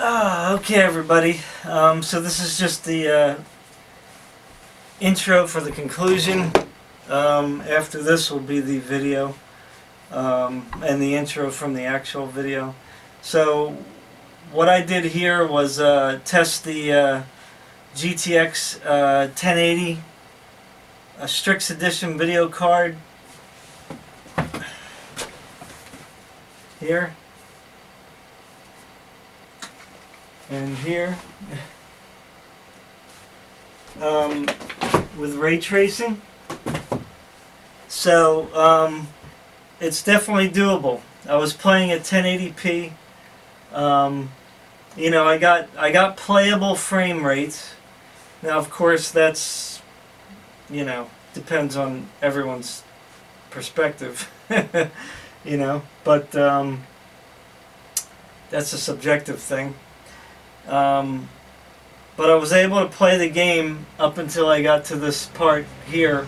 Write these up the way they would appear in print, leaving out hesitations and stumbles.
Okay, everybody. So this is just the intro for the conclusion. After this will be the video and the intro from the actual video. So what I did here was test the GTX 1080 Strix Edition video card here. And here with ray tracing. So it's definitely doable. I was playing at 1080p. You know, I got playable frame rates. Now, of course, that's, you know, depends on everyone's perspective. You know, but that's a subjective thing. But I was able to play the game up until I got to this part here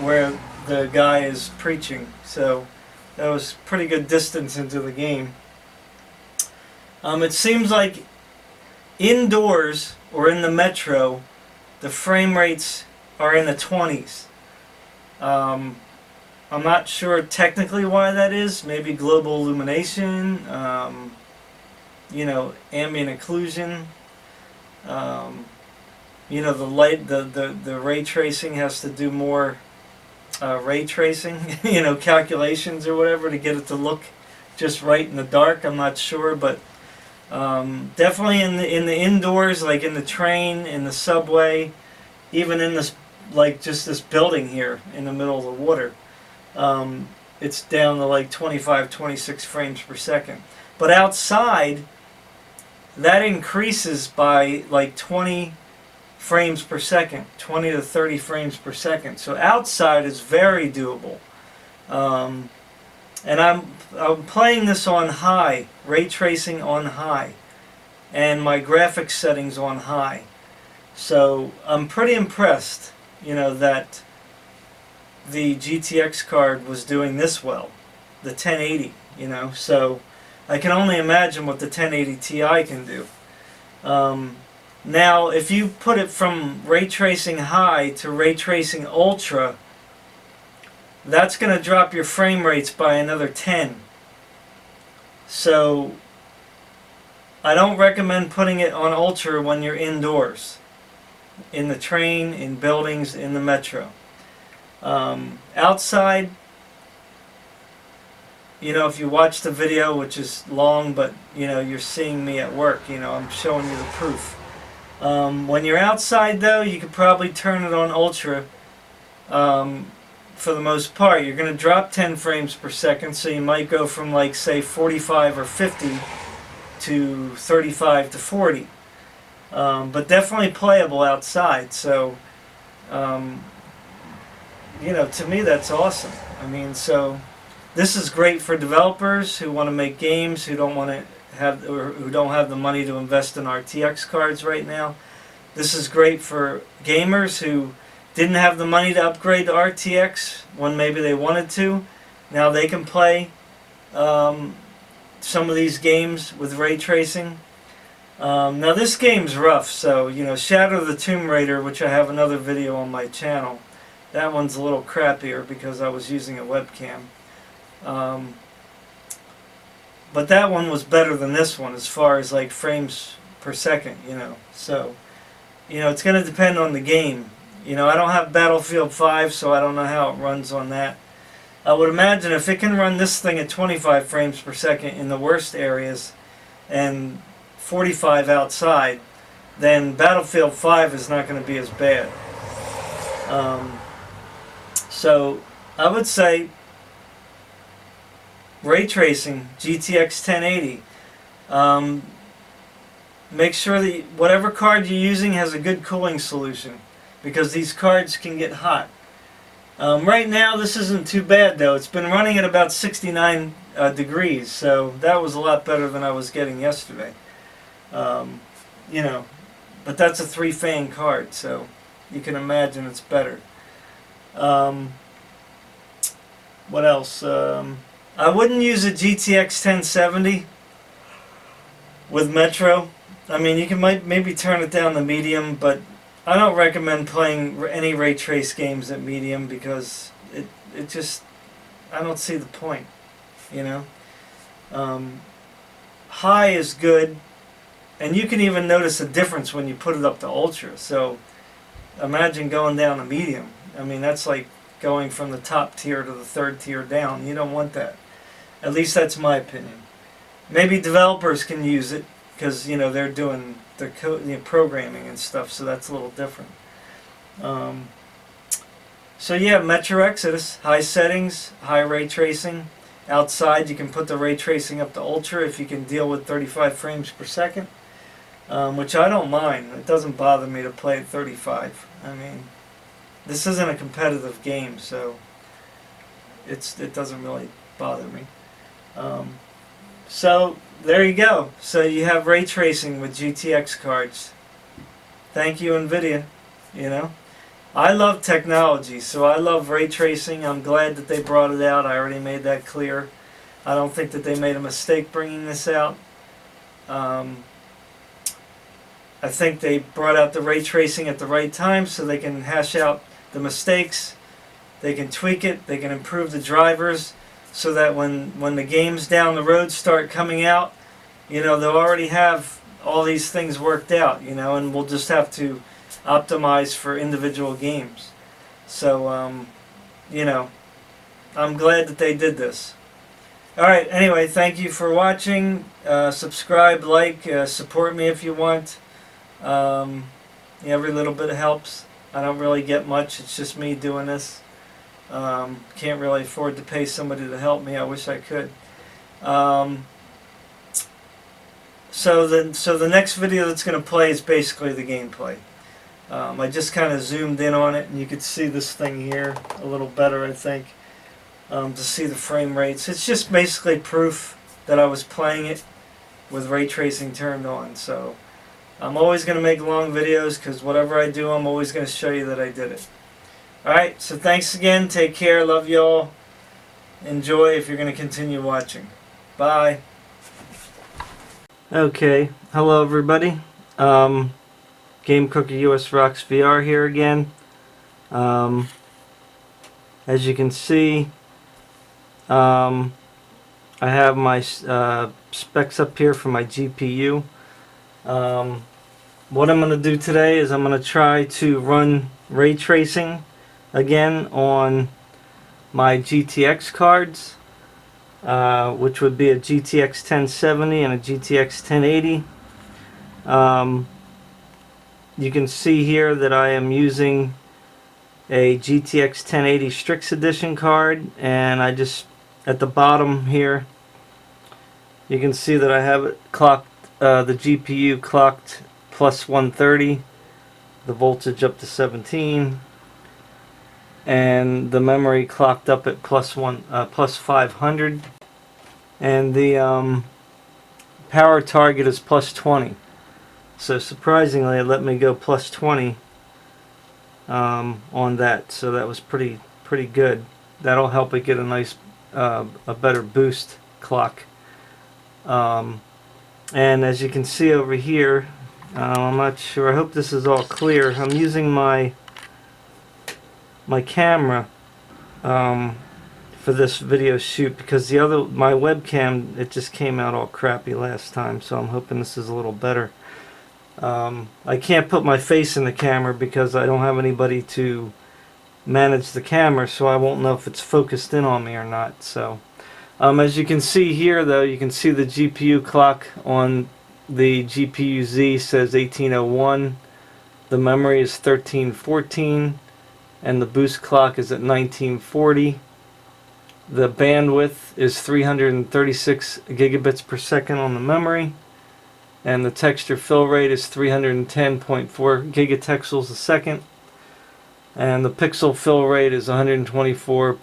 where the guy is preaching. So that was pretty good distance into the game. It seems like indoors or in the metro, the frame rates are in the 20s. I'm not sure technically why that is. Maybe global illumination. You know, ambient occlusion. You know, the light, the ray tracing has to do more ray tracing, you know, calculations or whatever to get it to look just right in the dark. I'm not sure, but definitely in the indoors, like in the train, in the subway, even in this, like just this building here in the middle of the water, it's down to like 25, 26 frames per second. But outside, that increases by like 20 frames per second, 20 to 30 frames per second. So outside is very doable. And I'm playing this on high, ray tracing on high, and my graphics settings on high. So I'm pretty impressed, you know, that the GTX card was doing this well, the 1080, you know. So I can only imagine what the 1080 Ti can do. Now, if you put it from ray tracing high to ray tracing ultra, that's going to drop your frame rates by another 10. So I don't recommend putting it on ultra when you're indoors, in the train, in buildings, in the metro. Outside, you know, if you watch the video, which is long, but, you know, you're seeing me at work, you know, I'm showing you the proof. When you're outside, though, you could probably turn it on ultra. For the most part, you're going to drop 10 frames per second, so you might go from, like, say, 45 or 50 to 35 to 40. But definitely playable outside, so, you know, to me, that's awesome. I mean, so this is great for developers who want to make games, who don't want to have, or who don't have the money to invest in RTX cards right now. This is great for gamers who didn't have the money to upgrade to RTX when maybe they wanted to. Now they can play some of these games with ray tracing. Now this game's rough, so, you know, Shadow of the Tomb Raider, which I have another video on my channel, that one's a little crappier because I was using a webcam. But that one was better than this one as far as like frames per second, you know. So, you know, it's going to depend on the game. You know, I don't have Battlefield 5, so I don't know how it runs on that. I would imagine if it can run this thing at 25 frames per second in the worst areas and 45 outside, then Battlefield 5 is not going to be as bad. So I would say ray tracing, GTX 1080. Make sure that whatever card you're using has a good cooling solution, because these cards can get hot. Right now this isn't too bad though. It's been running at about 69 degrees, so that was a lot better than I was getting yesterday. You know, but that's a 3-fan card, so you can imagine it's better. What else? I wouldn't use a GTX 1070 with Metro. I mean, you can maybe turn it down to medium, but I don't recommend playing any ray trace games at medium because it just, I don't see the point, you know. High is good, and you can even notice a difference when you put it up to ultra. So imagine going down to medium. I mean, that's like going from the top tier to the third tier down. You don't want that. At least that's my opinion. Maybe developers can use it because, you know, they're doing their programming and stuff, so that's a little different. So yeah, Metro Exodus, high settings, high ray tracing. Outside you can put the ray tracing up to ultra if you can deal with 35 frames per second, which I don't mind. It doesn't bother me to play at 35. I mean, this isn't a competitive game, so it doesn't really bother me. So there you go. So you have ray tracing with GTX cards. Thank you, Nvidia. You know, I love technology, so I love ray tracing. I'm glad that they brought it out. I already made that clear. I don't think that they made a mistake bringing this out. I think they brought out the ray tracing at the right time so they can hash out the mistakes. They can tweak it. They can improve the drivers so that when the games down the road start coming out, you know, they'll already have all these things worked out, you know, and we'll just have to optimize for individual games. So, you know, I'm glad that they did this. Alright, anyway, thank you for watching. Subscribe, like, support me if you want. Every little bit helps. I don't really get much. It's just me doing this. Can't really afford to pay somebody to help me. I wish I could. So the next video that's going to play is basically the gameplay. I just kind of zoomed in on it, and you could see this thing here a little better, I think, to see the frame rates. It's just basically proof that I was playing it with ray tracing turned on. So I'm always going to make long videos because whatever I do, I'm always going to show you that I did it. Alright, so thanks again. Take care. Love y'all. Enjoy if you're going to continue watching. Bye. Okay, hello everybody. Game Cooker US Rocks VR here again. As you can see, I have my specs up here for my GPU. What I'm going to do today is I'm going to try to run ray tracing again on my GTX cards, which would be a GTX 1070 and a GTX 1080. You can see here that I am using a GTX 1080 Strix Edition card, and I just, at the bottom here, you can see that I have it clocked, the GPU clocked plus 130, the voltage up to 17, and the memory clocked up at plus 500, and the power target is plus 20. So surprisingly, it let me go plus 20 on that. So that was pretty good. That'll help it get a nice, a better boost clock. And as you can see over here, I'm not sure. I hope this is all clear. I'm using my camera for this video shoot because my webcam, it just came out all crappy last time. So I'm hoping this is a little better. I can't put my face in the camera because I don't have anybody to manage the camera, so I won't know if it's focused in on me or not. So as you can see here, though, you can see the GPU clock on the GPU-Z says 1801, the memory is 1314, and the boost clock is at 1940. The bandwidth is 336 gigabits per second on the memory, and the texture fill rate is 310.4 gigatexels a second, and the pixel fill rate is 124.2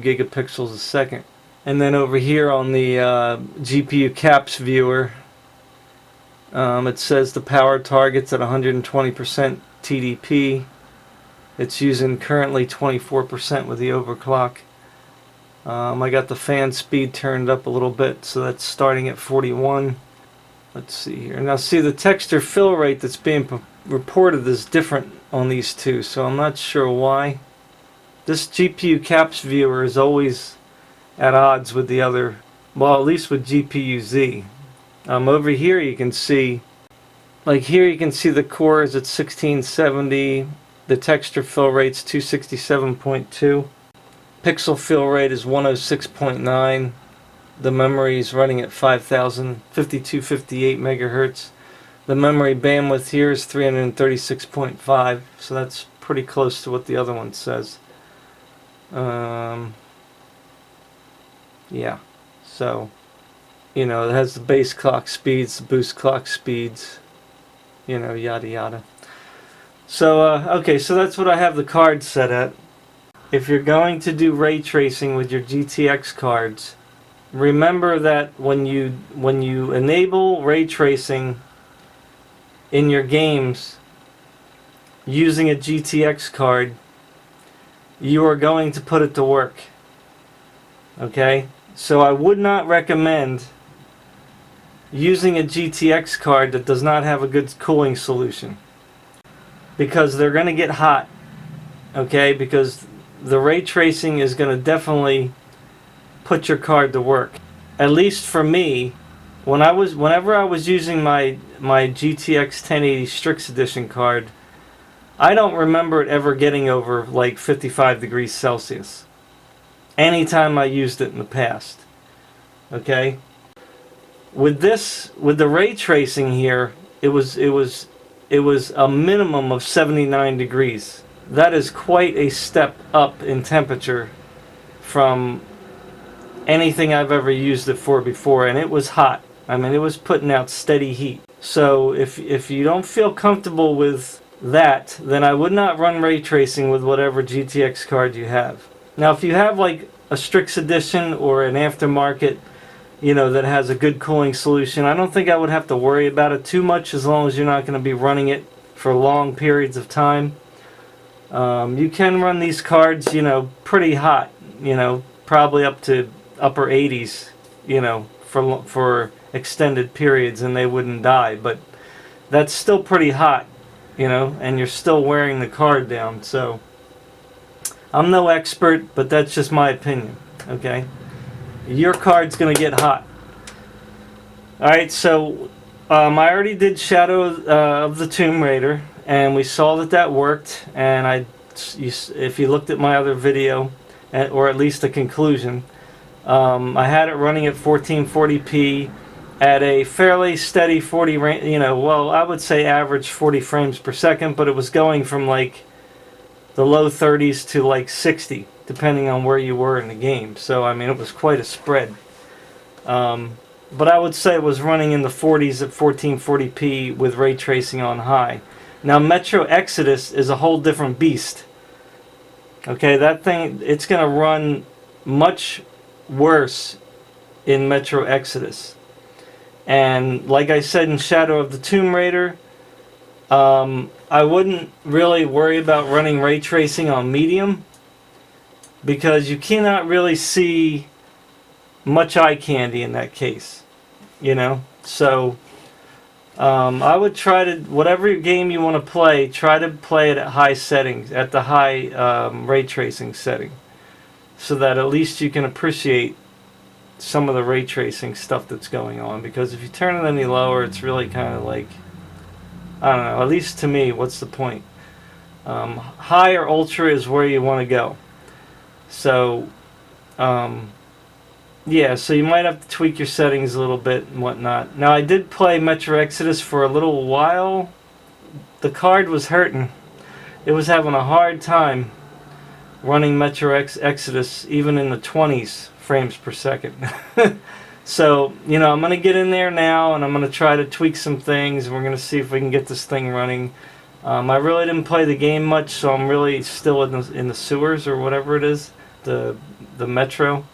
gigapixels a second. And then over here on the GPU caps viewer, it says the power target's at 120% TDP. It's using currently 24% with the overclock. I got the fan speed turned up a little bit, so that's starting at 41. let's see here. Now see, the texture fill rate that's being reported is different on these two, so I'm not sure why. This GPU caps viewer is always at odds with the other, well, at least with GPU-Z. Over here you can see, like here you can see the core is at 1670, the texture fill rate's 267.2, pixel fill rate is 106.9, the memory is running at 5258 megahertz. The memory bandwidth here is 336.5, so that's pretty close to what the other one says. Yeah, so, you know, it has the base clock speeds, the boost clock speeds, you know, yada yada. So, okay, so that's what I have the card set at. If you're going to do ray tracing with your GTX cards, remember that when you enable ray tracing in your games using a GTX card, you are going to put it to work. Okay? So I would not recommend using a GTX card that does not have a good cooling solution, because they're going to get hot. Okay? Because the ray tracing is going to definitely put your card to work. At least for me, whenever I was using my GTX 1080 Strix Edition card, I don't remember it ever getting over like 55 degrees Celsius anytime I used it in the past. Okay? With the ray tracing here, it was a minimum of 79 degrees. That is quite a step up in temperature from anything I've ever used it for before, and it was hot. I mean, it was putting out steady heat. So if you don't feel comfortable with that, then I would not run ray tracing with whatever GTX card you have. Now, if you have like a Strix Edition or an aftermarket, you know, that has a good cooling solution, I don't think I would have to worry about it too much, as long as you're not going to be running it for long periods of time. You can run these cards, you know, pretty hot, you know, probably up to upper 80s, you know, for extended periods, and they wouldn't die. But that's still pretty hot, you know, and you're still wearing the card down. So I'm no expert, but that's just my opinion. Okay, your card's gonna get hot. All right, so I already did Shadow of the Tomb Raider, and we saw that worked. And if you looked at my other video, or at least the conclusion, I had it running at 1440p at a fairly steady 40, you know, well, I would say average 40 frames per second, but it was going from like the low 30s to like 60, depending on where you were in the game. So, I mean, it was quite a spread. But I would say it was running in the 40s at 1440p with ray tracing on high. Now, Metro Exodus is a whole different beast. Okay, that thing, it's going to run much worse in Metro Exodus. And like I said in Shadow of the Tomb Raider, I wouldn't really worry about running ray tracing on medium, because you cannot really see much eye candy in that case, you know. So I would try to, whatever game you want to play, try to play it at high settings, at the high ray tracing setting, so that at least you can appreciate some of the ray tracing stuff that's going on. Because if you turn it any lower, it's really kind of like, I don't know, at least to me, what's the point? High or ultra is where you want to go. So yeah, so you might have to tweak your settings a little bit and whatnot. Now, I did play Metro Exodus for a little while. The card was hurting. It was having a hard time running Metro Exodus even in the 20s frames per second. So, you know, I'm going to get in there now, and I'm going to try to tweak some things, and we're going to see if we can get this thing running. I really didn't play the game much, so I'm really still in the sewers, or whatever it is, the metro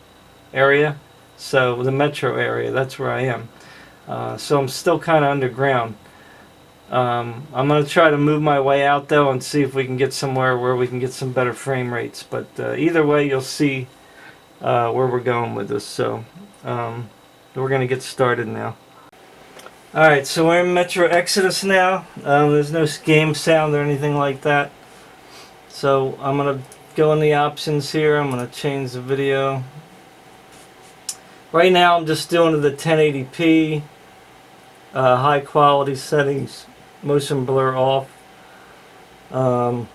area. So the metro area, that's where I am. So I'm still kind of underground. I'm going to try to move my way out, though, and see if we can get somewhere where we can get some better frame rates. But either way, you'll see where we're going with this. So we're going to get started now. Alright, so we're in Metro Exodus now. There's no game sound or anything like that. So I'm going to go in the options here. I'm going to change the video. Right now I'm just doing it at 1080p. High quality settings. Motion blur off. I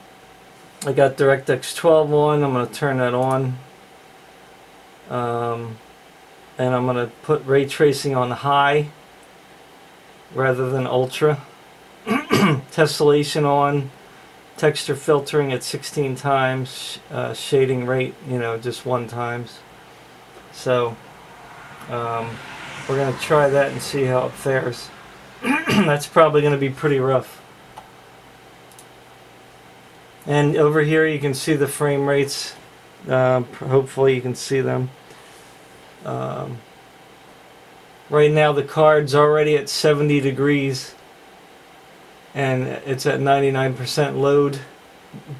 got DirectX 12 on. I'm going to turn that on. And I'm going to put ray tracing on high rather than ultra. Tessellation on. Texture filtering at 16 times. Shading rate, just 1 times. So we're going to try that and see how it fares. That's probably going to be pretty rough. And over here you can see the frame rates. Hopefully you can see them. Right now the card's already at 70 degrees and it's at 99% load.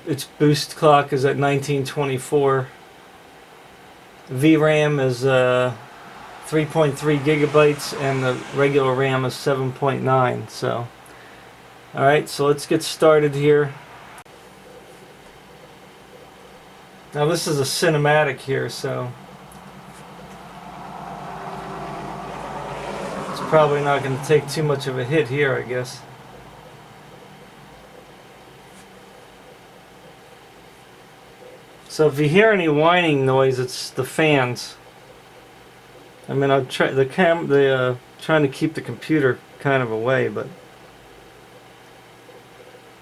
Its boost clock is at 1924. VRAM is 3.3 gigabytes and the regular RAM is 7.9. So, alright, so let's get started here. Now this is a cinematic here, so it's probably not going to take too much of a hit here, I guess. So if you hear any whining noise, it's the fans. I mean, I'm trying to keep the computer kind of away, but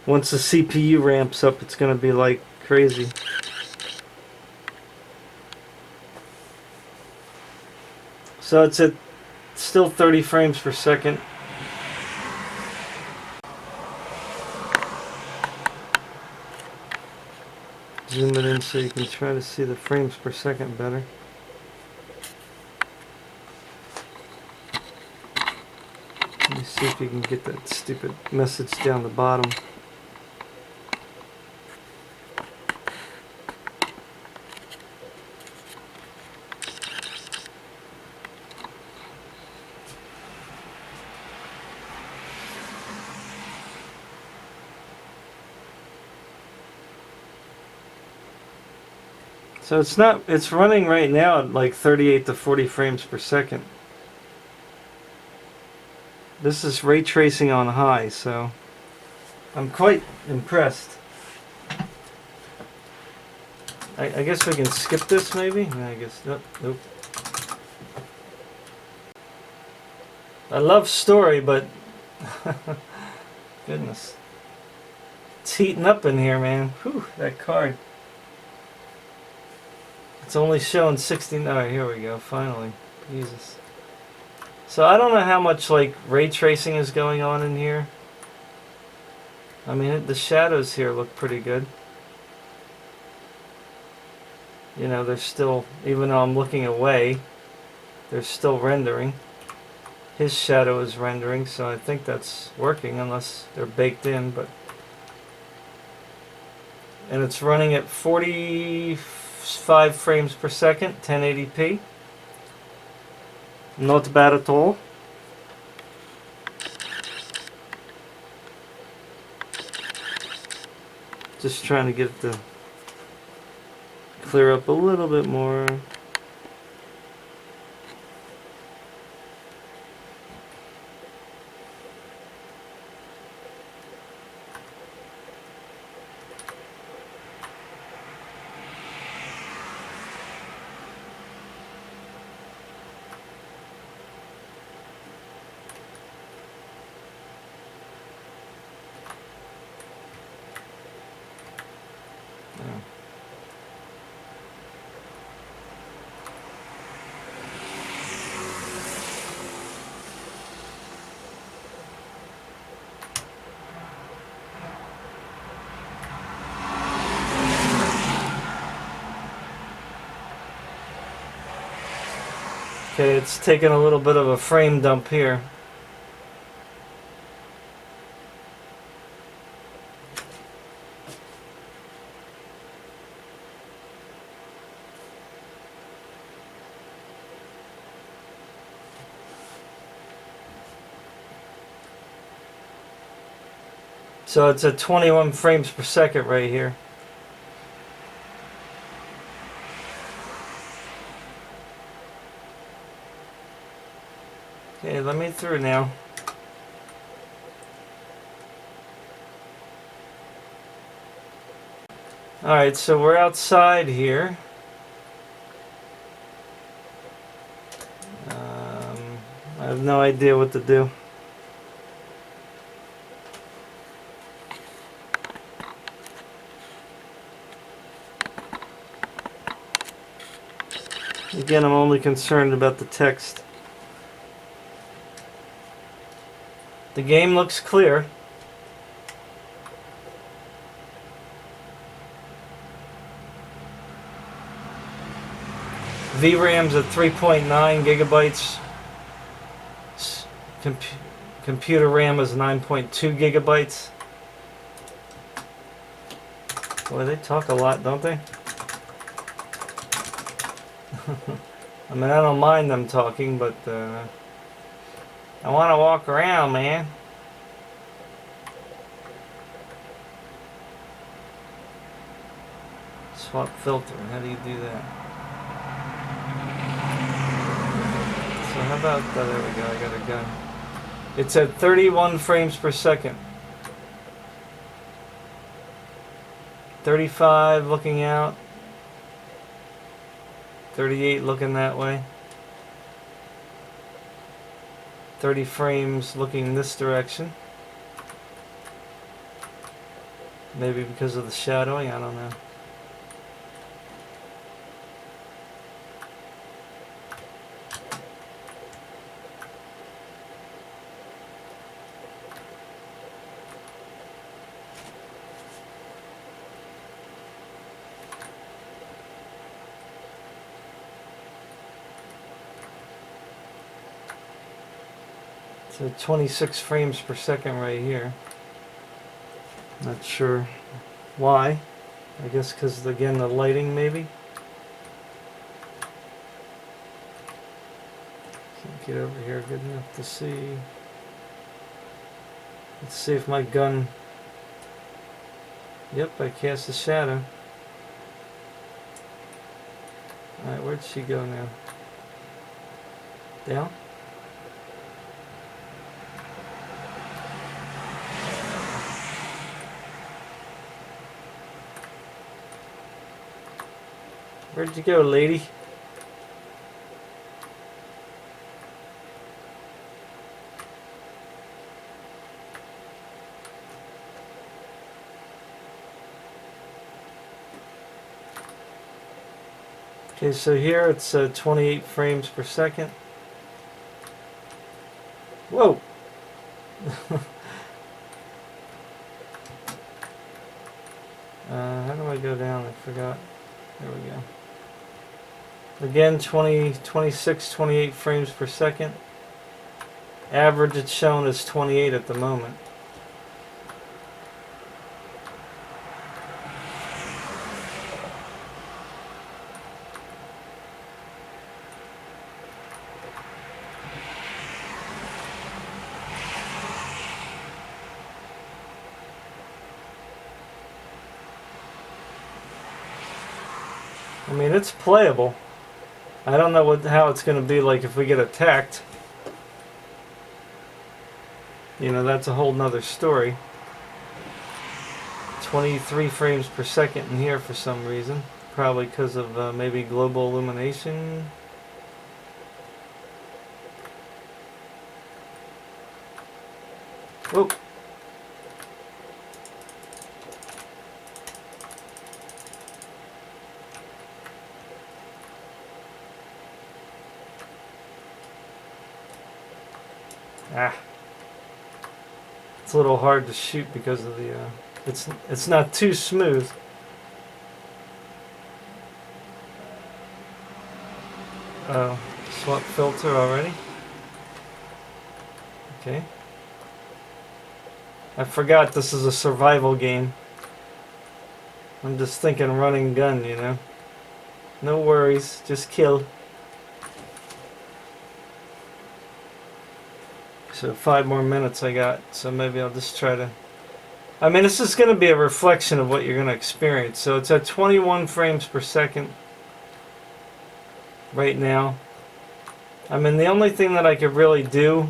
once the CPU ramps up, it's going to be like crazy. So it's at still 30 frames per second. Zoom it in so you can try to see the frames per second better. Let me see if you can get that stupid message down the bottom. So it's running right now at like 38 to 40 frames per second. This is ray tracing on high, so I'm quite impressed. I guess we can skip this maybe? I guess, nope. I love story, but goodness. It's heating up in here, man. Whew, that card. It's only showing 16. Alright, here we go, finally. Jesus. So I don't know how much like ray tracing is going on in here. I mean, the shadows here look pretty good. They're still, even though I'm looking away, they're still rendering. His shadow is rendering, so I think that's working unless they're baked in, but and it's running at 45 frames per second, 1080p. Not bad at all. Just trying to get it to clear up a little bit more. Okay, it's taking a little bit of a frame dump here. So it's at 21 frames per second right here. Okay, let me through now. Alright, so we're outside here. I have no idea what to do. Again, I'm only concerned about the text. The game looks clear. VRAM's at 3.9 gigabytes. Computer RAM is 9.2 gigabytes. Boy, they talk a lot, don't they? I mean, I don't mind them talking, but I want to walk around, man. Swap filter. How do you do that? So how about that? There we go. I got a gun. It's at 31 frames per second. 35 looking out. 38 looking that way. 30 frames looking this direction. Maybe because of the shadowing, I don't know. So 26 frames per second right here. Not sure why. I guess because, again, the lighting maybe. Can't get over here good enough to see. Let's see if my gun... Yep, I cast a shadow. Alright, where'd she go now? Down? Where'd you go, lady? Okay, so here it's 28 frames per second. Whoa! How do I go down? I forgot. There we go. Again, 26, 28 frames per second. Average it's shown is 28 at the moment. I mean, it's playable. I don't know how it's going to be like if we get attacked. You know, that's a whole nother story. 23 frames per second in here for some reason. Probably because of maybe global illumination. Whoa. Ah, it's a little hard to shoot because of the it's not too smooth. Oh, swap filter already. Okay, I forgot this is a survival game. I'm just thinking running gun, you know. No worries, just kill. So 5 more minutes I got, so maybe I'll just try to I mean, this is going to be a reflection of what you're going to experience. So it's at 21 frames per second right now. I mean, the only thing that I could really do,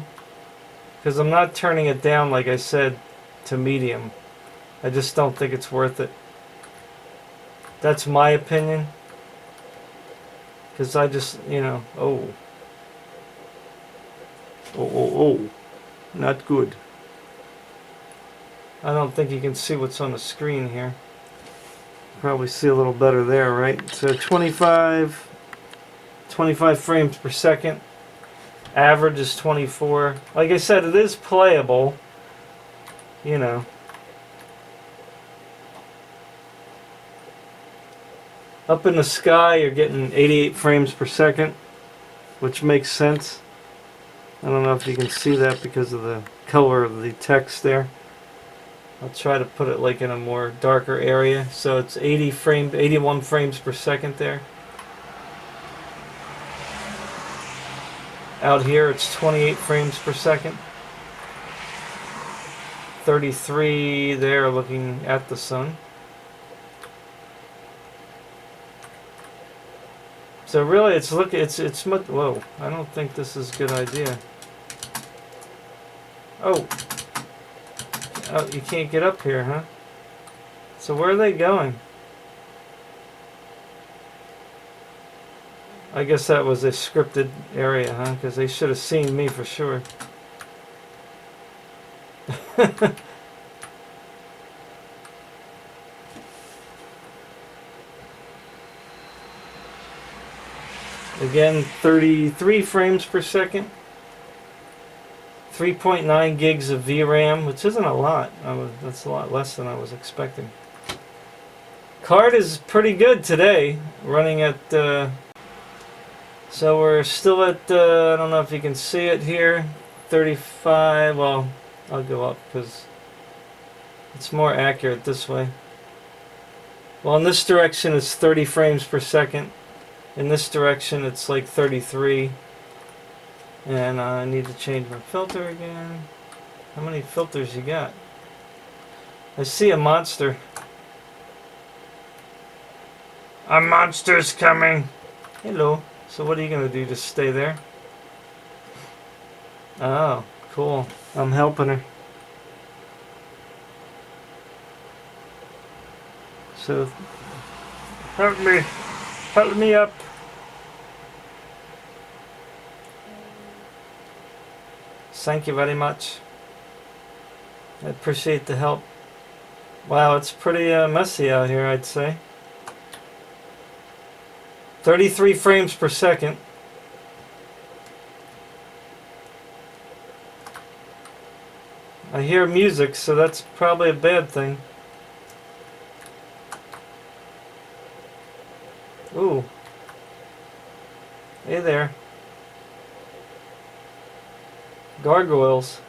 because I'm not turning it down, like I said, to medium. I just don't think it's worth it. That's my opinion. Because I just, you know, oh, not good. I don't think you can see what's on the screen here. Probably see a little better there, right? So 25 frames per second. Average is 24. Like I said, it is playable, you know. Up in the sky, you're getting 88 frames per second, which makes sense. I don't know if you can see that because of the color of the text there. I'll try to put it like in a more darker area. So it's 81 frames per second there. Out here it's 28 frames per second. 33 there looking at the sun. So really it's much, whoa, I don't think this is a good idea. Oh, you can't get up here, huh? So where are they going? I guess that was a scripted area, huh? Because they should have seen me for sure. Again, 33 frames per second. 3.9 gigs of VRAM, which isn't a lot. That's a lot less than I was expecting. Card is pretty good today, running at... so we're still at, I don't know if you can see it here, 35, well, I'll go up because it's more accurate this way. Well, in this direction it's 30 frames per second. In this direction it's like 33. And I need to change my filter again. How many filters you got? I see a monster. A monster's coming! Hello. So what are you going to do? Just stay there? Oh, cool. I'm helping her. So, help me. Help me up. Thank you very much. I appreciate the help. Wow, it's pretty messy out here, I'd say. 33 frames per second. I hear music, so that's probably a bad thing. Ooh. Hey there. Gargoyles.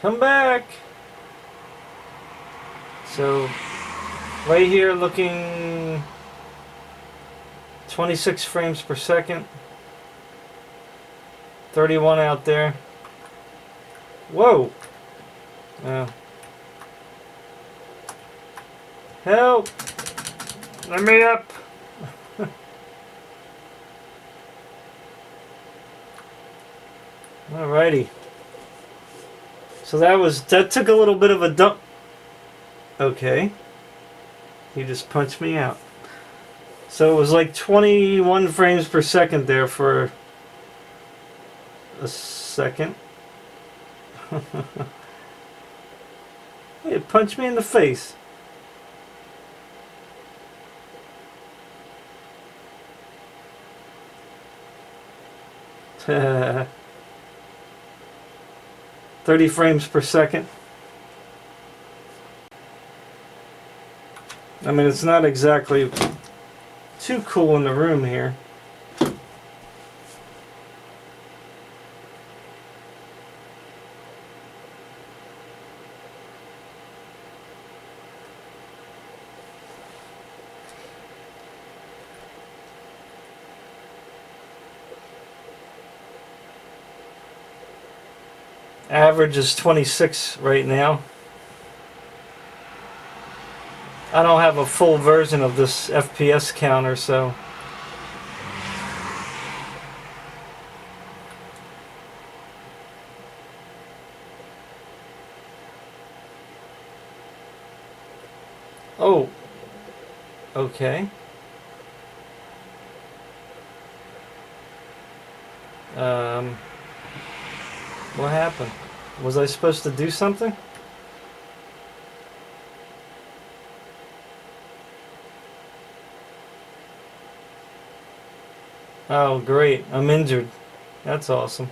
Come back! So, right here looking 26 frames per second. 31 out there. Whoa! Help! Let me up! Alrighty. So that took a little bit of a dump. Okay. He just punched me out. So it was like 21 frames per second there for a second. It punched me in the face. Uh, 30 frames per second. I mean, it's not exactly too cool in the room here. Average is 26 right now. I don't have a full version of this FPS counter, so oh, okay. What happened? Was I supposed to do something? Oh, great. I'm injured. That's awesome.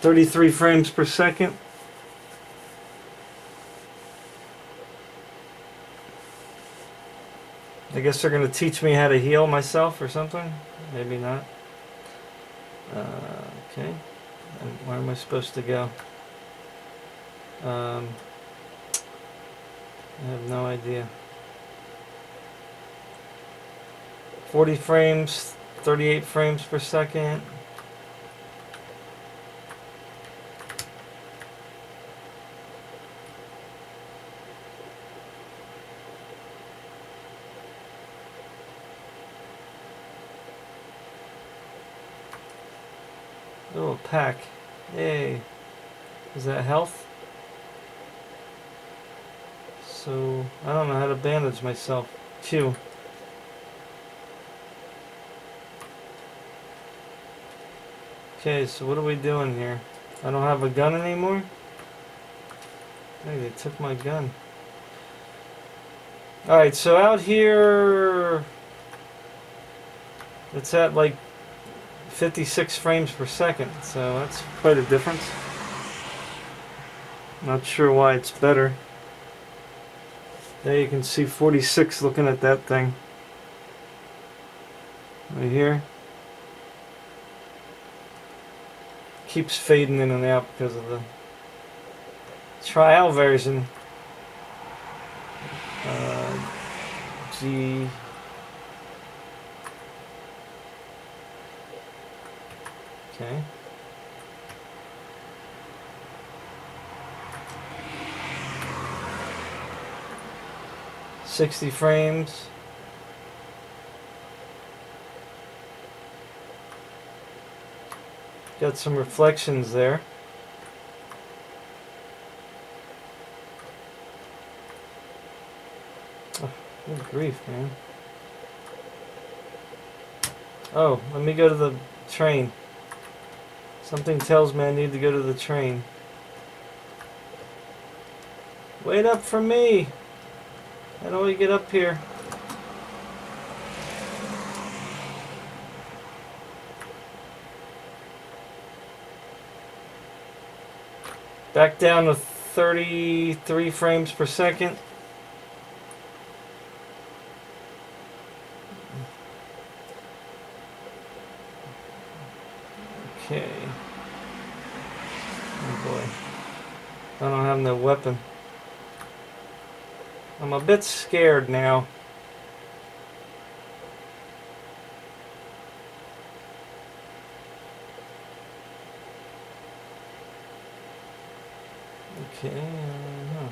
"33 frames per second. I guess they're going to teach me how to heal myself or something. Maybe not. Okay. And where am I supposed to go? I have no idea. 40 frames, 38 frames per second. Oh, a pack. Yay. Is that health? So, I don't know how to bandage myself. Q. Okay, so what are we doing here? I don't have a gun anymore? Hey, they took my gun. Alright, so out here, it's at like 56 frames per second, so that's quite a difference. Not sure why it's better. There you can see 46 looking at that thing. Right here. Keeps fading in and out because of the trial version. G. Okay. "60 frames. Got some reflections there. Oh, good grief, man. Oh, let me go to the train. Something tells me I need to go to the train. Wait up for me! How do we get up here? Back down to 33 frames per second. Okay. Oh boy. I don't have no weapon. I'm a bit scared now. Okay, huh.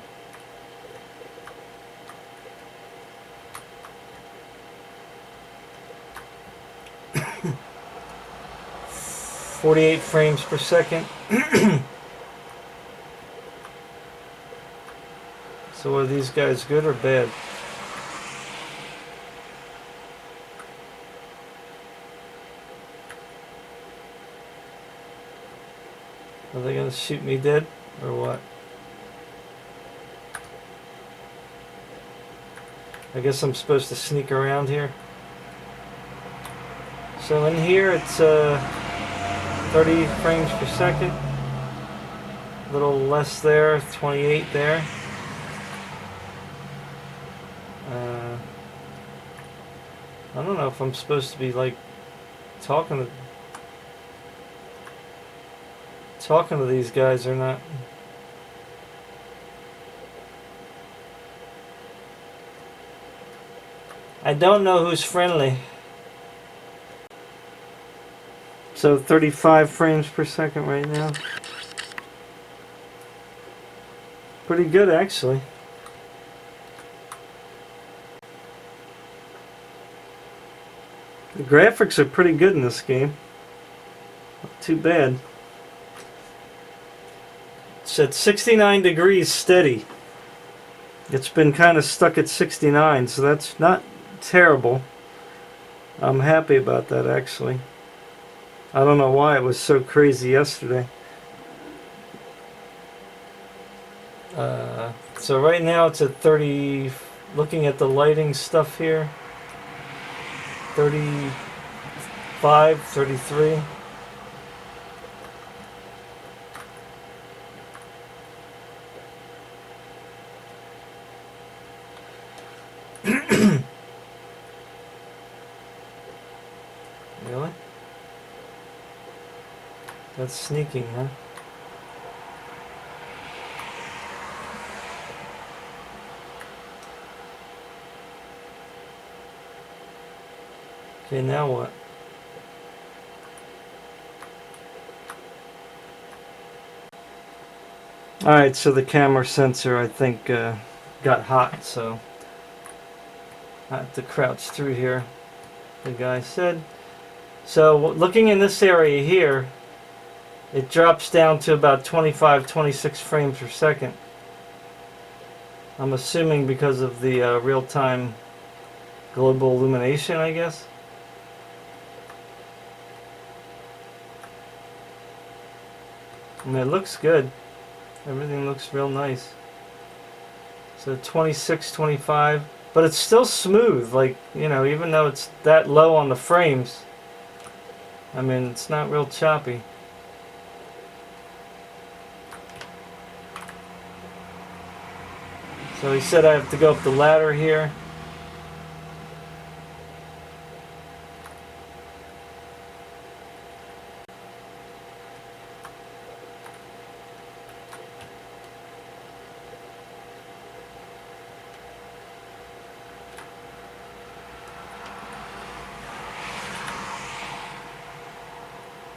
48 frames per second. So are these guys good or bad? Are they gonna shoot me dead or what? I guess I'm supposed to sneak around here. So in here it's 30 frames per second. A little less there, 28 there. I don't know if I'm supposed to be like talking to these guys or not. I don't know who's friendly. So 35 frames per second right now. Pretty good, actually. The graphics are pretty good in this game. Not too bad. It's at 69 degrees steady. It's been kind of stuck at 69, so that's not terrible. I'm happy about that, actually. I don't know why it was so crazy yesterday. So right now it's at 30, looking at the lighting stuff here, 35, 33. Really? That's sneaking, huh? Okay, now what? Alright, so the camera sensor, I think, got hot, so I have to crouch through here, the guy said. So, looking in this area here, it drops down to about 25, 26 frames per second. I'm assuming because of the real-time global illumination, I guess. I mean, it looks good. Everything looks real nice. So 26, 25. But it's still smooth. Like, you know, even though it's that low on the frames, I mean, it's not real choppy. So he said I have to go up the ladder here.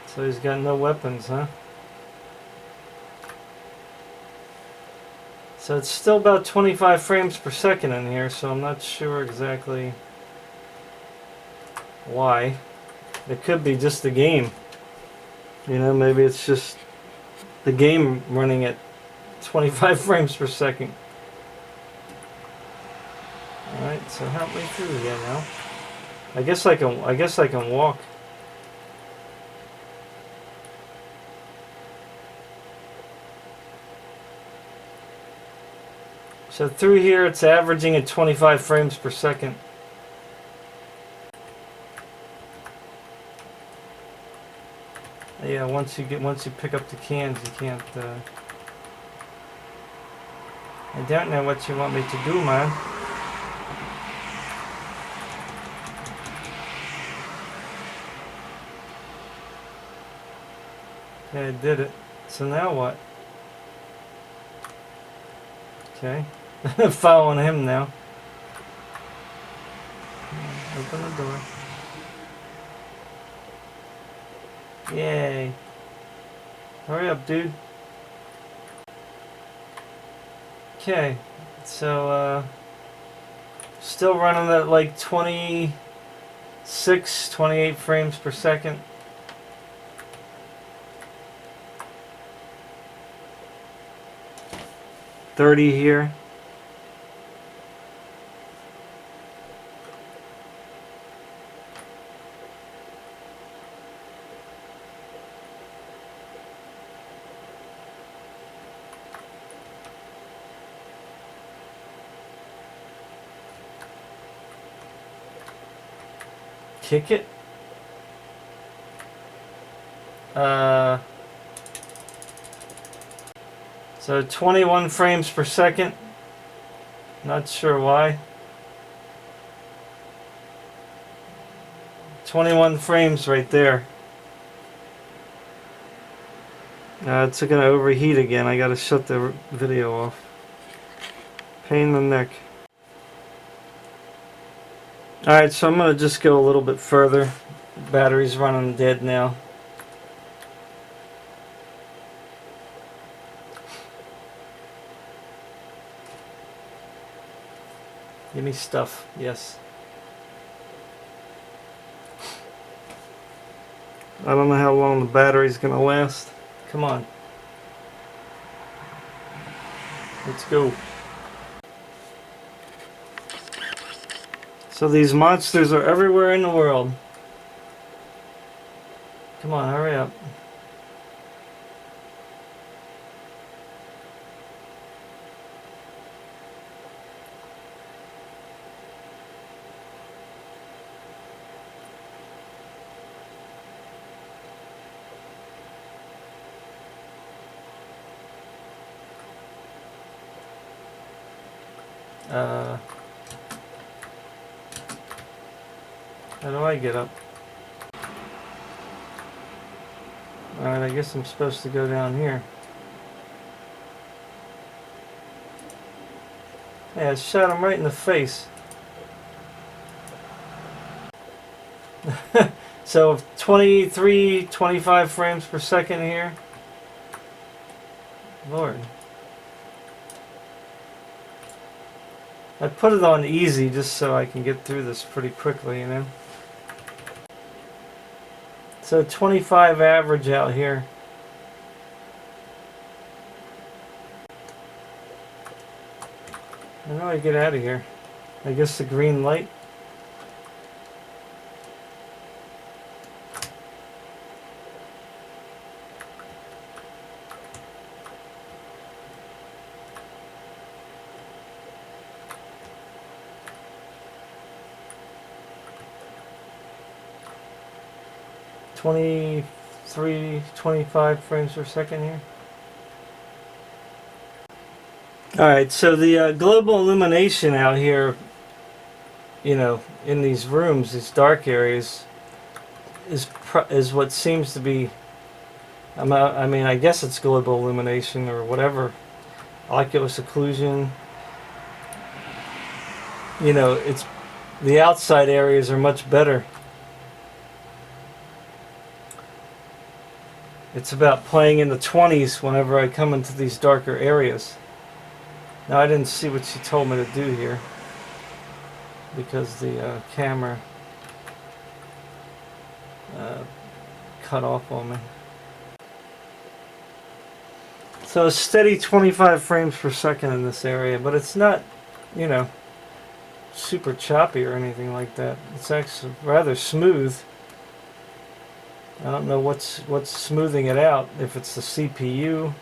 So he's got no weapons, huh? So it's still about 25 frames per second in here, so I'm not sure exactly why. It could be just the game. You know, maybe it's just the game running at 25 frames per second. Alright, so help me through here now. I guess I can walk. So through here it's averaging at 25 frames per second. Yeah, once you pick up the cans, you can't. I don't know what you want me to do, man. Okay, I did it. So now what? Okay, following him now. Open the door. Yay! Hurry up, dude. Okay, so still running at like 26, 28 frames per second. $30 here. Kick it. So 21 frames per second. Not sure why. 21 frames right there. It's going to overheat again. I got to shut the video off. Pain in the neck. Alright, so I'm going to just go a little bit further. Battery's running dead now. Give me stuff, yes. I don't know how long the battery's going to last. Come on. Let's go. So these monsters are everywhere in the world. Come on, hurry up. How do I get up? Alright, I guess I'm supposed to go down here. Yeah, I shot him right in the face. So 23, 25 frames per second here. Lord. I put it on easy just so I can get through this pretty quickly, you know. So 25 average out here. How do I get out of here? I guess the green light. Twenty-three, 25 frames per second here. Alright, so the global illumination out here, you know, in these rooms, these dark areas, is what seems to be, I mean, I guess it's global illumination or whatever, ocular occlusion. You know, it's, the outside areas are much better. It's about playing in the 20s whenever I come into these darker areas. Now I didn't see what she told me to do here because the camera cut off on me. So a steady 25 frames per second in this area, but it's not, you know, super choppy or anything like that. It's actually rather smooth. I don't know what's smoothing it out, if it's the CPU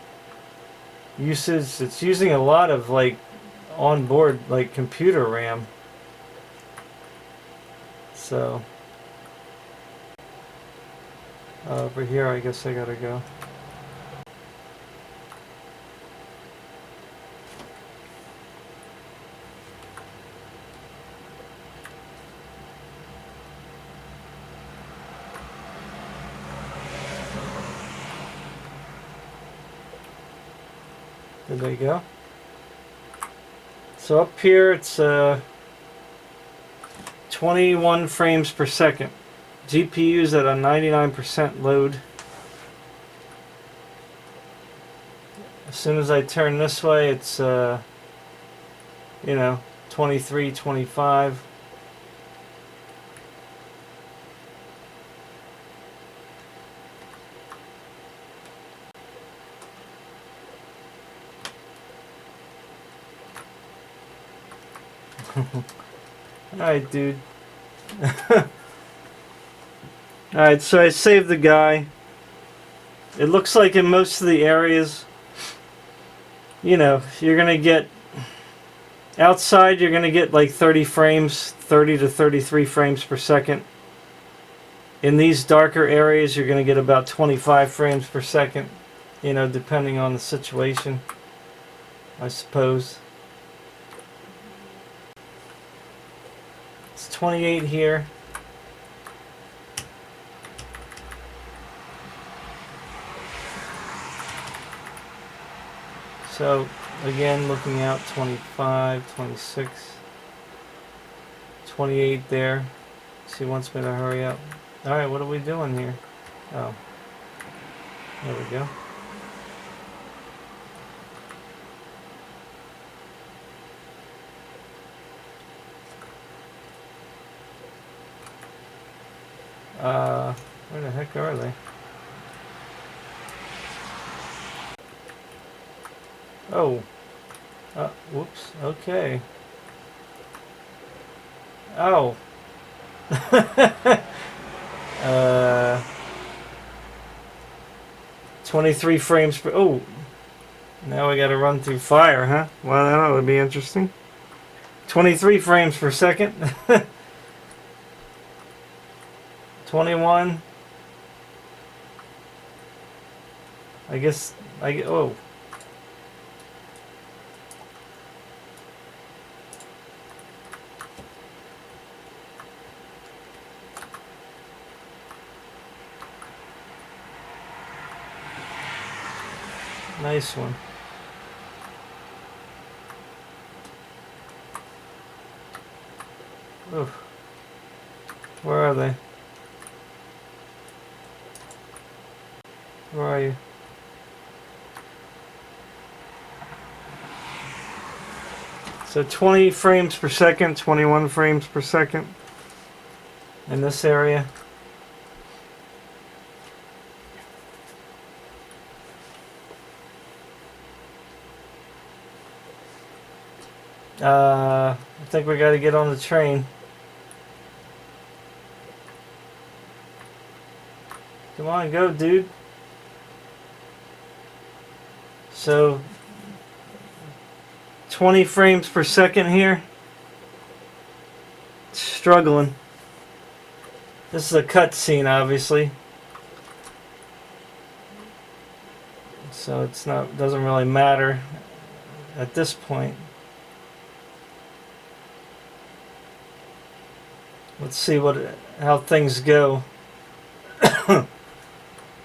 usage. It's using a lot of like onboard like computer RAM. So over here I guess I gotta go. Did they go? So up here it's 21 frames per second. GPU's at a 99% load. As soon as I turn this way, it's you know, 23, 25. Alright, dude. Alright, so I saved the guy. It looks like in most of the areas, you know, you're gonna get outside, you're gonna get like 30 frames, 30 to 33 frames per second. In these darker areas, you're gonna get about 25 frames per second, you know, depending on the situation, I suppose. 28 here. So again, looking out 25, 26, 28 there. She wants me to hurry up. Alright, what are we doing here? Oh. There we go. Where the heck are they? Oh. Whoops. Okay. Oh. 23 frames per... Oh. Now we gotta run through fire, huh? Well, that ought to be interesting. 23 frames per second. 21. Oh. Nice one. Oof. Where are they? Where are you? So 20 frames per second, 21 frames per second in this area. I think we got to get on the train. Come on, go, dude. So 20 frames per second here. Struggling. This is a cutscene, obviously. So it's not, doesn't really matter at this point. Let's see how things go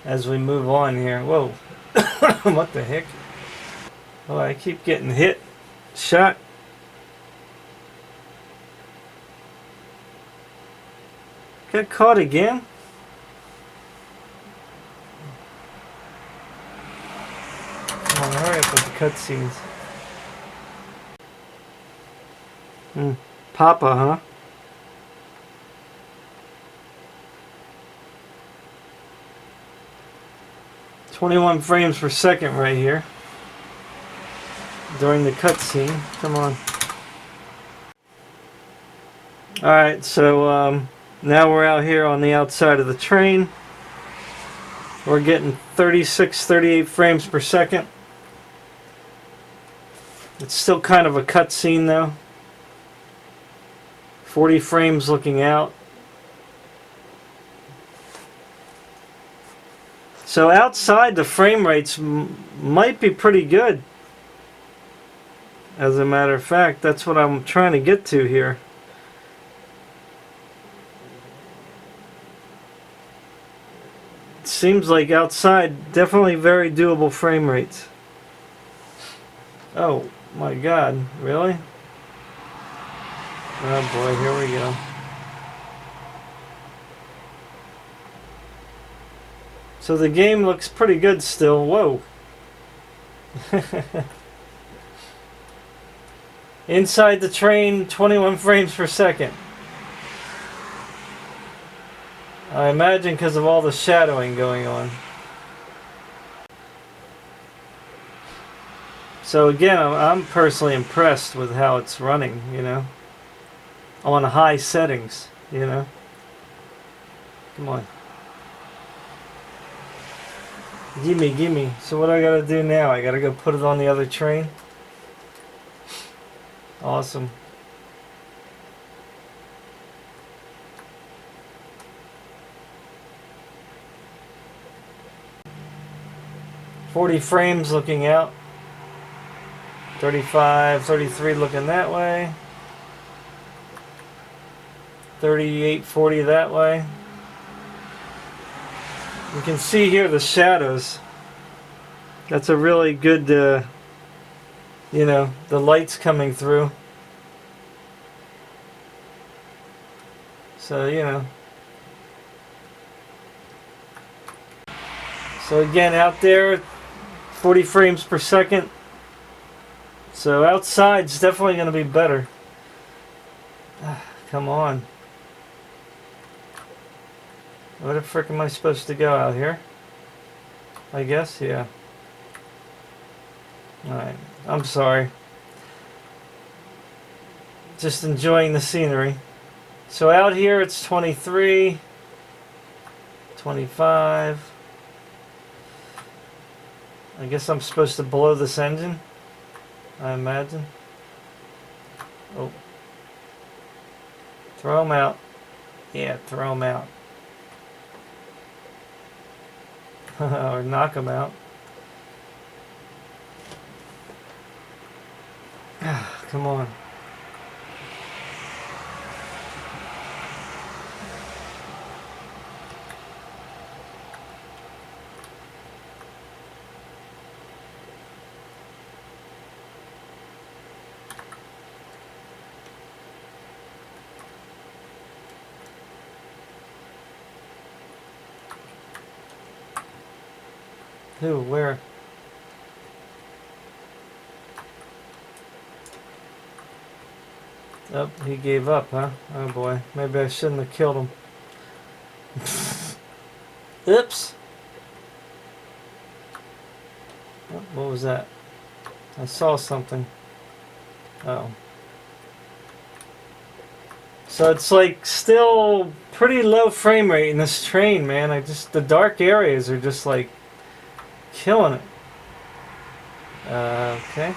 as we move on here. Whoa. What the heck? Oh, I keep getting hit. Shot. Got caught again? Come on, hurry up with the cutscenes. Papa, huh? .21 frames per second right here during the cutscene. Come on. Alright, so now we're out here on the outside of the train. We're getting 36, 38 frames per second. It's still kind of a cutscene though. 40 frames looking out. So outside, the frame rates might be pretty good. As a matter of fact, that's what I'm trying to get to here. It seems like outside, definitely very doable frame rates. Oh my God, really? Oh boy, here we go. So the game looks pretty good still. Whoa. Inside the train, 21 frames per second. I imagine because of all the shadowing going on. So again, I'm personally impressed with how it's running, you know. On high settings, you know. Come on. Gimme, gimme. So what I gotta do now? I gotta go put it on the other train? Awesome. .40 frames looking out. 35, 33 looking that way. 38, 40 that way. You can see here the shadows. That's a really good, you know, the light's coming through. So, you know. So again, out there, 40 frames per second. So outside's definitely going to be better. Come on. Where the frick am I supposed to go out here? I guess, yeah. Alright, I'm sorry. Just enjoying the scenery. So out here it's 23, 25. I guess I'm supposed to blow this engine, I imagine. Oh. Throw them out. Yeah, throw them out. Or knock them out. Come on. Who? Where? Oh, he gave up, huh? Oh boy. Maybe I shouldn't have killed him. Oops! Oh, what was that? I saw something. Oh. So it's like still pretty low frame rate in this train, man. The dark areas are just like killing it. Okay.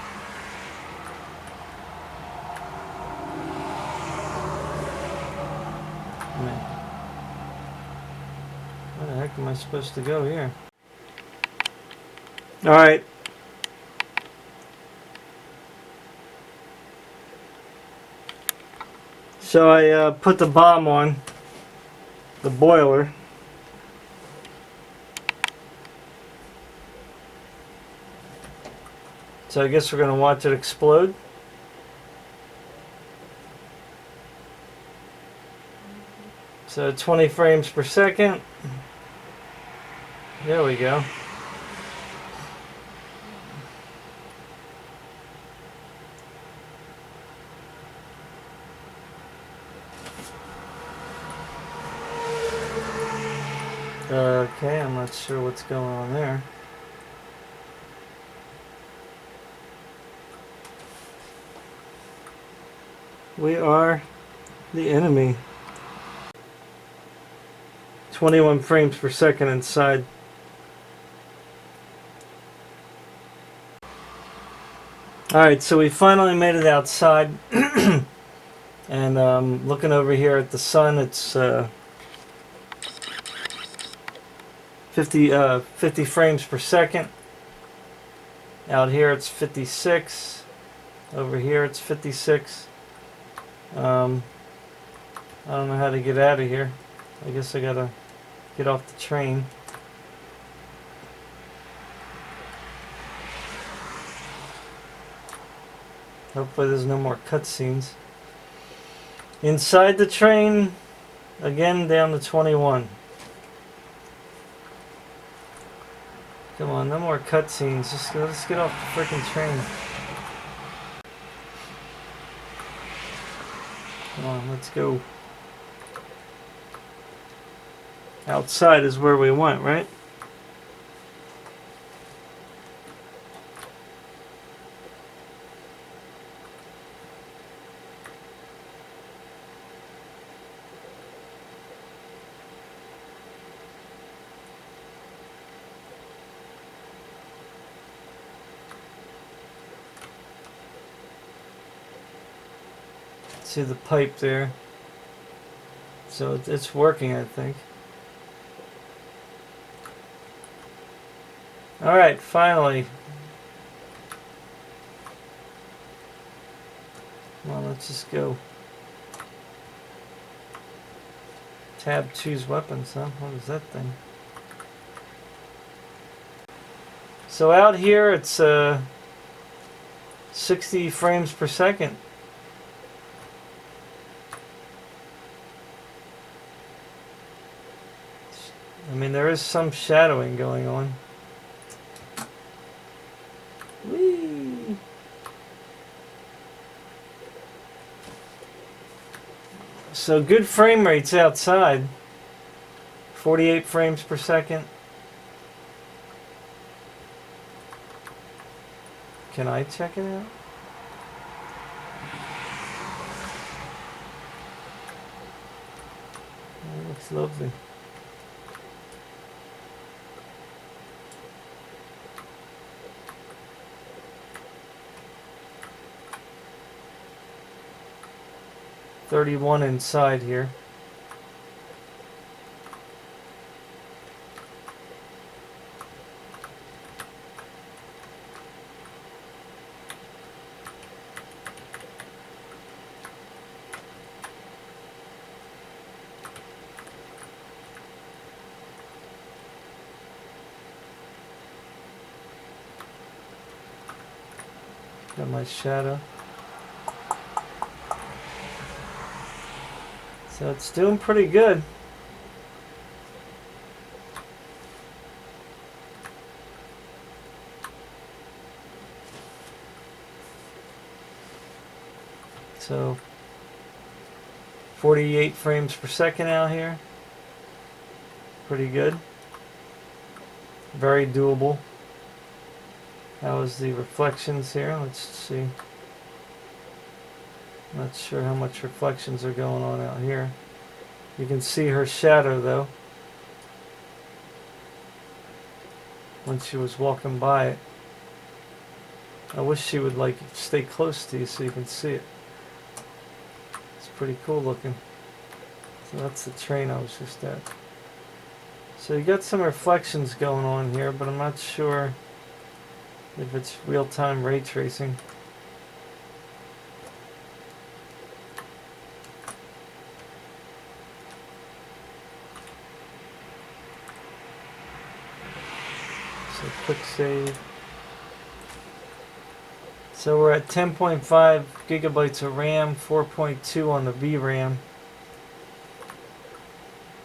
Man. Where the heck am I supposed to go here? Alright. So I put the bomb on the boiler. So I guess we're going to watch it explode. So 20 frames per second. There we go. Okay, I'm not sure what's going on there. We are the enemy. 21 frames per second inside. Alright, so we finally made it outside. And looking over here at the sun, it's 50 frames per second. Out here it's 56. Over here it's 56. I don't know how to get out of here. I guess I gotta get off the train. Hopefully there's no more cutscenes. Inside the train, again down to 21. Come on, no more cutscenes. Let's get off the freaking train. Come on, let's go. Outside is where we went, right? See the pipe there. So it's working, I think. Alright, finally. Well, let's just go. Tab, choose weapons, huh? What is that thing? So out here it's 60 frames per second. I mean, there is some shadowing going on. Whee! So good frame rates outside. 48 frames per second. Can I check it out? That looks lovely. .31 inside here. Got my shadow. So it's doing pretty good. So 48 frames per second out here. Pretty good. Very doable. How is the reflections here? Let's see. Not sure how much reflections are going on out here. You can see her shadow though. When she was walking by it. I wish she would like stay close to you so you can see it. It's pretty cool looking. So that's the train I was just at. So you got some reflections going on here, but I'm not sure if it's real-time ray tracing. So quick save. So we're at 10.5 gigabytes of RAM, 4.2 on the VRAM.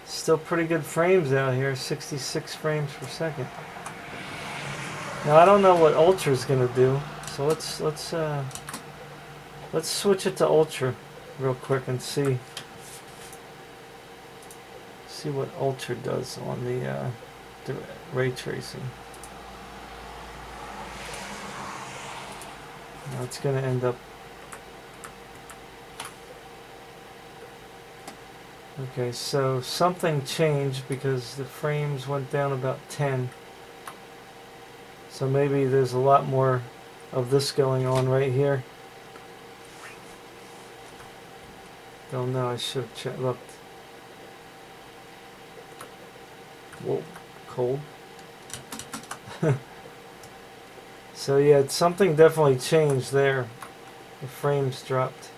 Still pretty good frames out here, 66 frames per second. Now I don't know what Ultra is gonna do, so let's switch it to Ultra real quick and see what Ultra does on the ray tracing. Now it's gonna end up. Okay, so something changed because the frames went down about 10. So maybe there's a lot more of this going on right here. Don't know, I should have looked. Whoa, cold. So yeah, something definitely changed there. The frames dropped.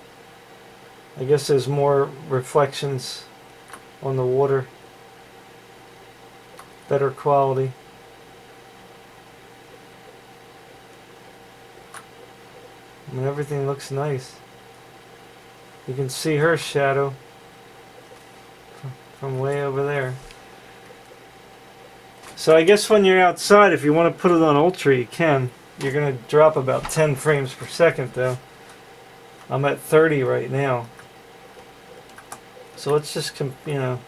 I guess there's more reflections on the water. Better quality. I mean, everything looks nice. You can see her shadow from way over there. So I guess when you're outside, if you want to put it on Ultra, you can. You're going to drop about 10 frames per second though. I'm at 30 right now. So let's just, you know.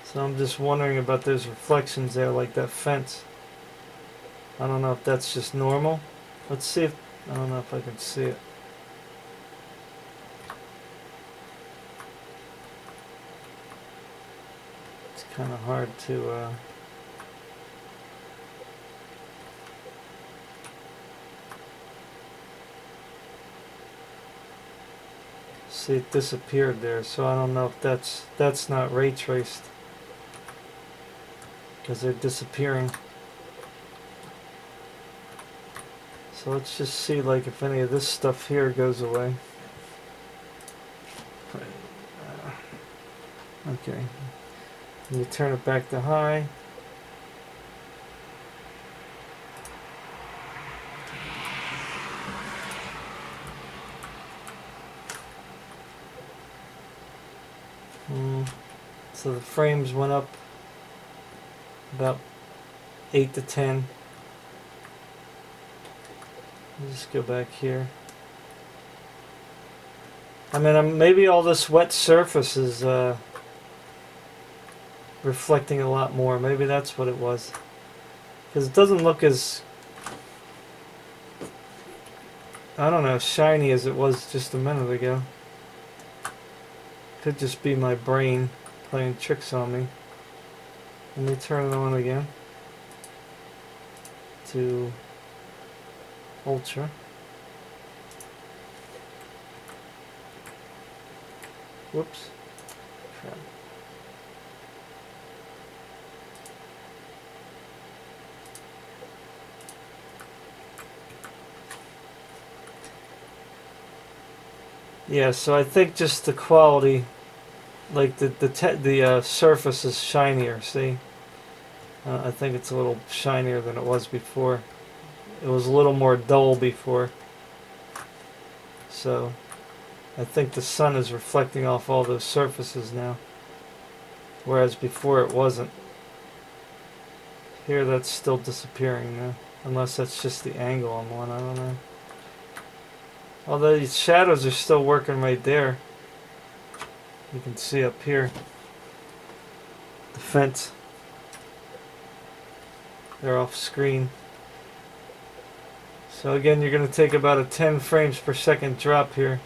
So I'm just wondering about those reflections there, like that fence. I don't know if that's just normal. Let's see if, I don't know if I can see it. It's kind of hard to, see, it disappeared there, so I don't know if that's not ray traced. Because they're disappearing. So let's just see like if any of this stuff here goes away. Okay. You turn it back to high. So the frames went up about 8 to 10. Let's just go back here. I mean, maybe all this wet surface is reflecting a lot more. Maybe that's what it was. Because it doesn't look as, I don't know, shiny as it was just a minute ago. Could just be my brain playing tricks on me. Let me turn it on again to ultra. Whoops. Crap. Yeah, so I think just the quality, like the surface is shinier. See, I think it's a little shinier than it was before. It was a little more dull before. So I think the sun is reflecting off all those surfaces now, whereas before it wasn't. Here that's still disappearing now, unless that's just the angle on one, I don't know. Although these shadows are still working right there. You can see up here the fence. They're off screen. So again, you're going to take about a 10 frames per second drop here.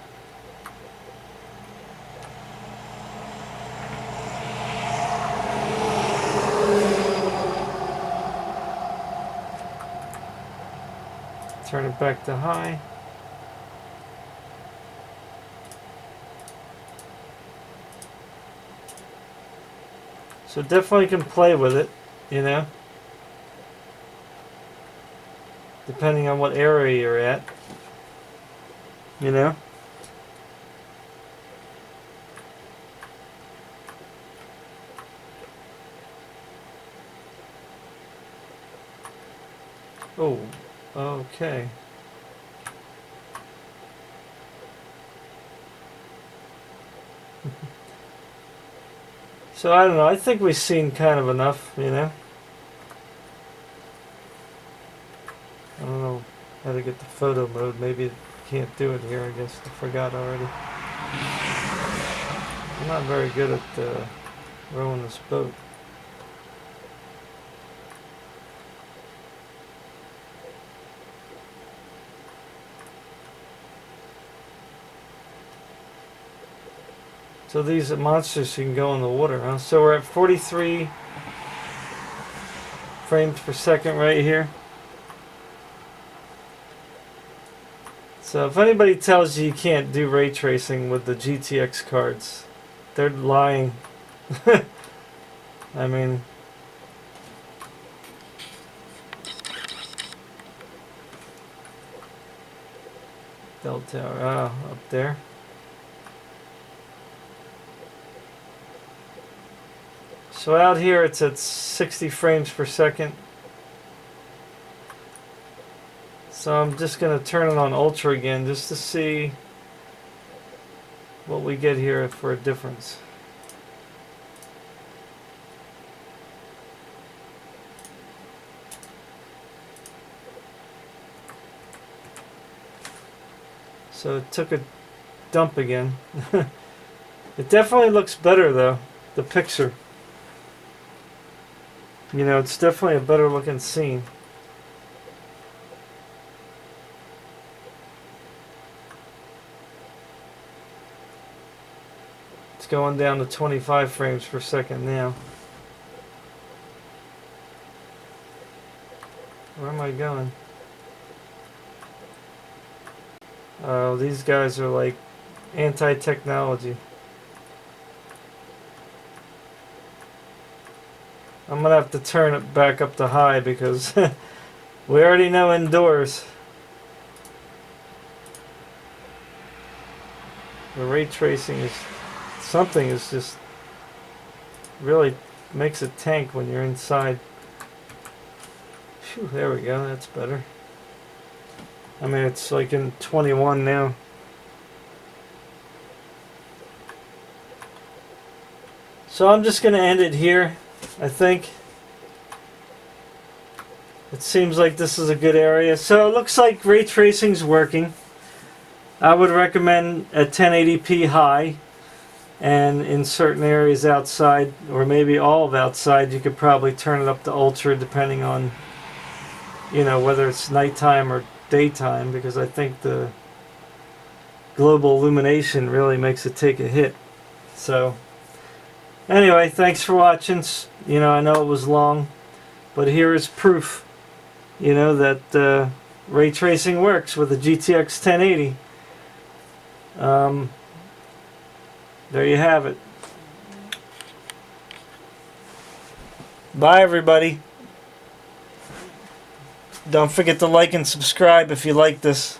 Turn it back to high. So definitely can play with it, you know, depending on what area you're at, you know. Oh, okay. So I don't know, I think we've seen kind of enough, you know. I don't know how to get the photo mode. Maybe can't do it here, I guess. I forgot already. I'm not very good at rowing this boat. So these monsters can go in the water, huh? So we're at 43 frames per second right here. So if anybody tells you you can't do ray tracing with the GTX cards, they're lying. I mean, Delta Tower, up there. So out here it's at 60 frames per second. So I'm just going to turn it on ultra again just to see what we get here for a difference. So it took a dump again. It definitely looks better though, the picture. You know, it's definitely a better looking scene. It's going down to 25 frames per second now. Where am I going? Oh, these guys are like anti-technology. I'm gonna have to turn it back up to high because we already know indoors the ray tracing is something is just really makes it tank when you're inside. Phew, there we go, that's better. I mean, it's like in 21 now. So I'm just going to end it here, I think. It seems like this is a good area. So it looks like ray tracing's working. I would recommend a 1080p high, and in certain areas outside, or maybe all of outside, you could probably turn it up to ultra depending on, you know, whether it's nighttime or daytime, because I think the global illumination really makes it take a hit. So anyway, thanks for watching. You know, I know it was long, but here is proof, you know, that ray tracing works with a GTX 1080. There you have it. Bye, everybody. Don't forget to like and subscribe if you like this.